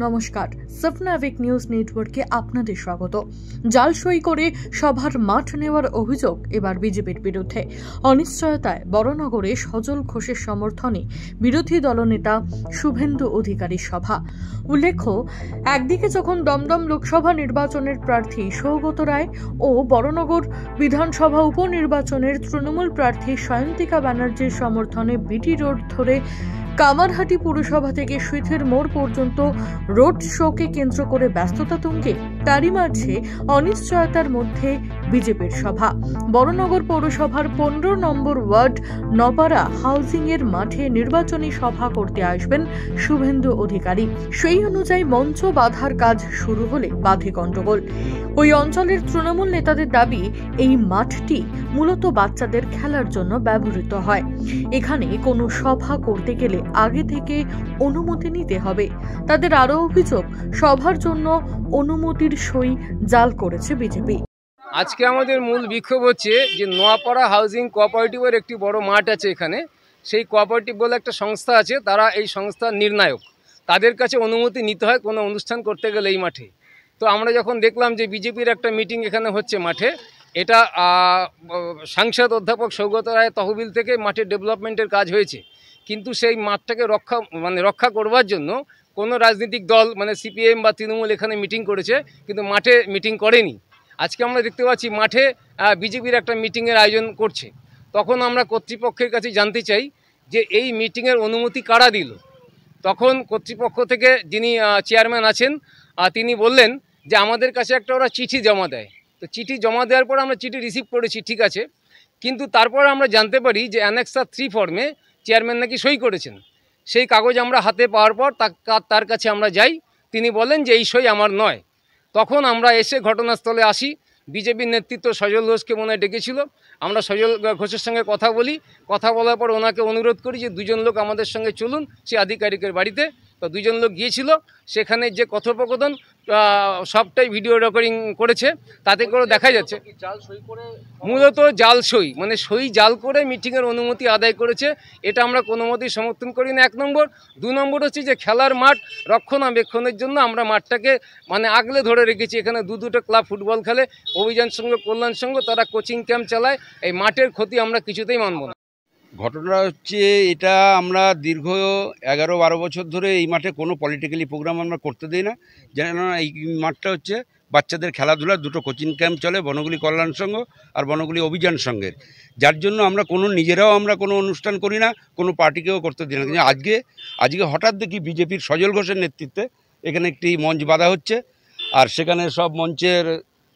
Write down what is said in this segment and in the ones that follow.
নমস্কার, সফনাভিক নিউজ নেটওয়ার্কে আপনাদের স্বাগত। জাল সই করে সভার মাঠ নেওয়ার অভিযোগ এবার বিজেপির বিরুদ্ধে। অনিশ্চয়তায় বড়নগরে সজল ঘোষের সমর্থনে বিরোধী দলনেতা শুভেন্দু অধিকারীর সভা। উল্লেখ্য, একদিকে যখন দমদম লোকসভা নির্বাচনের প্রার্থী সৌগত রায় ও বড়নগর বিধানসভা উপনির্বাচনের তৃণমূল প্রার্থী সায়ন্তিকা ব্যানার্জির সমর্থনে বিটি রোড ধরে কামারহাটি পুরসভা থেকে শীতের মোড় পর্যন্ত রোড শোকে কেন্দ্র করে ব্যস্ততা তুঙ্গে, তারই মাঝে অনিশ্চয়তার মধ্যে বিজেপির সভা। বড়নগর পৌরসভার 15 নম্বর ওয়ার্ড নপাড়া হাউজিং এর মাঠে নির্বাচনী সভা করতে আসবেন শুভেন্দু অধিকারী। সেই অনুযায়ী মঞ্চ বাঁধার কাজ শুরু হলে বাধে গন্ডগোল। ওই অঞ্চলের তৃণমূল নেতাদের দাবি, এই মাঠটি মূলত বাচ্চাদের খেলার জন্য ব্যবহৃত হয়। এখানে কোনো সভা করতে গেলে আগে থেকে অনুমতি নিতে হবে। তাদের আরও অভিযোগ, সভার জন্য অনুমতির সই জাল করেছে বিজেপি। আজকে আমাদের মূল বিক্ষোভ হচ্ছে যে নোয়াপাড়া হাউজিং কোঅপারেটিভের একটি বড় মাঠ আছে এখানে। সেই কোঅপারেটিভ বলে একটা সংস্থা আছে, তারা এই সংস্থার নির্ণায়ক। তাদের কাছে অনুমতি নিতে হয় কোনো অনুষ্ঠান করতে গেলে এই মাঠে। তো আমরা যখন দেখলাম যে বিজেপির একটা মিটিং এখানে হচ্ছে মাঠে, এটা সাংসদ অধ্যাপক সৌগত রায় তহবিল থেকে মাঠের ডেভেলপমেন্টের কাজ হয়েছে, কিন্তু সেই মাঠটাকে রক্ষা করবার জন্য কোনো রাজনৈতিক দল সিপিএম বা তৃণমূল এখানে মিটিং করেছে, কিন্তু মাঠে মিটিং করেনি। আজকে আমরা দেখতে পাচ্ছি মাঠে বিজেপির একটা মিটিংয়ের আয়োজন করছে। তখন আমরা কর্তৃপক্ষের কাছে জানতে চাই যে এই মিটিংয়ের অনুমতি কারা দিল। তখন কর্তৃপক্ষ থেকে যিনি চেয়ারম্যান আছেন তিনি বললেন যে আমাদের কাছে একটা ওরা চিঠি জমা দেয়। তো চিঠি জমা দেওয়ার পর আমরা চিঠি রিসিভ করেছি, ঠিক আছে, কিন্তু তারপর আমরা জানতে পারি যে অ্যানেক্সার 3 ফর্মে চেয়ারম্যান নাকি সই করেছেন। সেই কাগজ আমরা হাতে পাওয়ার পর তার কাছে আমরা যাই, তিনি বলেন যে এই সই আমার নয়। তখন আমরা এসে ঘটনাস্থলে আসি। বিজেপির নেতৃত্ব সজল ঘোষকে মনে ডেকেছিল। আমরা সজল ঘোষের সঙ্গে কথা বলি। কথা বলার পর ওনাকে অনুরোধ করি যে 2জন লোক আমাদের সঙ্গে চলুন সেই আধিকারিকের বাড়িতে। তো 2জন লোক গিয়েছিল। সেখানে যে কথোপকথন সবটাই ভিডিও রেকর্ডিং করেছে, তাতে করে দেখা যাচ্ছে মূলত জাল সই, সই জাল করে মিটিংয়ের অনুমতি আদায় করেছে। এটা আমরা কোনো মতেই সমর্থন করি না, 1 নম্বর। 2 নম্বর হচ্ছে যে খেলার মাঠ রক্ষণাবেক্ষণের জন্য আমরা মাঠটাকে আগলে ধরে রেখেছি। এখানে দুটো ক্লাব ফুটবল খেলে, অভিযান সংঘ, কল্যাণ সংঘ, তারা কোচিং ক্যাম্প চালায়। এই মাঠের ক্ষতি আমরা কিছুতেই মানব না। ঘটনা হচ্ছে এটা, আমরা দীর্ঘ 11-12 বছর ধরে এই মাঠে কোনো পলিটিক্যালি প্রোগ্রাম আমরা করতে দিই না। যেন এই মাঠটা হচ্ছে বাচ্চাদের খেলাধুলার 2টো কোচিং ক্যাম্প চলে, বনগুলি কল্যাণ সংঘ আর বনগুলি অভিযান সংঘের। যার জন্য আমরা নিজেরাও আমরা কোনো অনুষ্ঠান করি না, কোনো পার্টিকেও করতে দিই না। কিন্তু আজকে হঠাৎ দেখি বিজেপির সজল ঘোষের নেতৃত্বে এখানে একটি মঞ্চ বাঁধা হচ্ছে। আর সেখানে সব মঞ্চের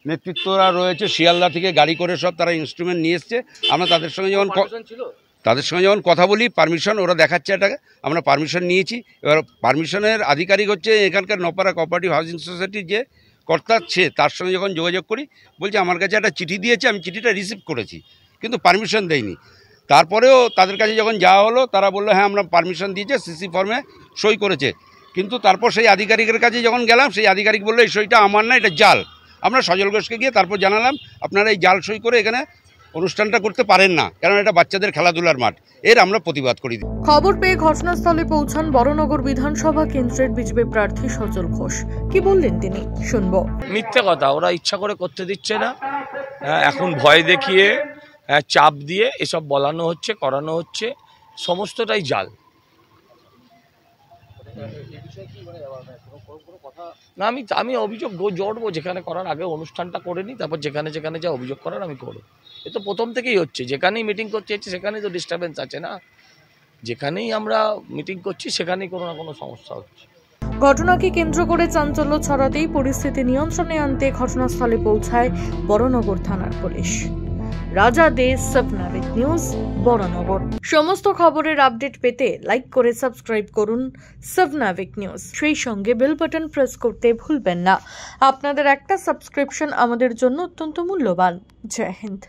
নেতৃত্বরা রয়েছে, শিয়ালদা থেকে গাড়ি করে সব তারা ইনস্ট্রুমেন্ট নিয়ে এসছে। আমরা তাদের সঙ্গে যখন কথা বলি, পারমিশন ওরা দেখাচ্ছে, এটাকে আমরা পারমিশন নিয়েছি। এবার পারমিশনের আধিকারিক হচ্ছে এখানকার নপাড়া কোঅপারেটিভ হাউজিং সোসাইটির যে কর্তা, তার সঙ্গে যখন যোগাযোগ করি, বলছে আমার কাছে একটা চিঠি দিয়েছে, আমি চিঠিটা রিসিভ করেছি, কিন্তু পারমিশন দেয়নি। তারপরেও তাদের কাছে যখন যাওয়া হলো, তারা বললো হ্যাঁ আমরা পারমিশন দিয়েছে, সিসি ফর্মে সই করেছে। কিন্তু তারপর সেই আধিকারিকের কাছে যখন গেলাম, সেই আধিকারিক বললো এই সইটা আমার না, এটা জাল। আমরা সজল ঘোষকে গিয়ে তারপর জানালাম আপনারা এই জাল সই করে এখানে অনুষ্ঠানটা করতে পারেন না, কারণ এটা বাচ্চাদের খেলাধুলার মাঠ। এর আমরা প্রতিবাদ করি। খবর পেয়ে ঘটনাস্থলে পৌঁছান বড়নগর বিধানসভা কেন্দ্রের বিজেপি প্রার্থী সজল ঘোষ। কি বললেন তিনি, শুনবো। মিথ্যে কথা, ওরা ইচ্ছা করে করতে দিচ্ছে না। এখন ভয় দেখিয়ে, চাপ দিয়ে এসব বলানো হচ্ছে, করানো হচ্ছে, সমস্তটাই জাল। না, আমি অভিযোগ জড়বো, যেখানে করার আগে অনুষ্ঠানটা করে নিই, তারপর যেখানে যা অভিযোগ করার আমি করবো। এ তো প্রথম থেকেই হচ্ছে, যেখানেই মিটিং করতে হচ্ছে সেখানেই তো ডিস্টারবেন্স আছে না। যেখানেই আমরা মিটিং করছি সেখানেই কোনো না কোনো সমস্যা হচ্ছে। ঘটনাকে কেন্দ্র করে চাঞ্চল্য ছড়াতেই পরিস্থিতি নিয়ন্ত্রণে আনতে ঘটনাস্থলে পৌঁছায় বড়নগর থানার পুলিশ। রাজা দে, সফনাভিক নিউজ, বড়নগর। সমস্ত খবরের আপডেট পেতে লাইক করে সাবস্ক্রাইব করুন সফনাভিক নিউজ। সেই সঙ্গে বেল বাটন প্রেস করতে ভুলবেন না। আপনাদের একটা সাবস্ক্রিপশন আমাদের জন্য অত্যন্ত মূল্যবান। জয় হিন্দ।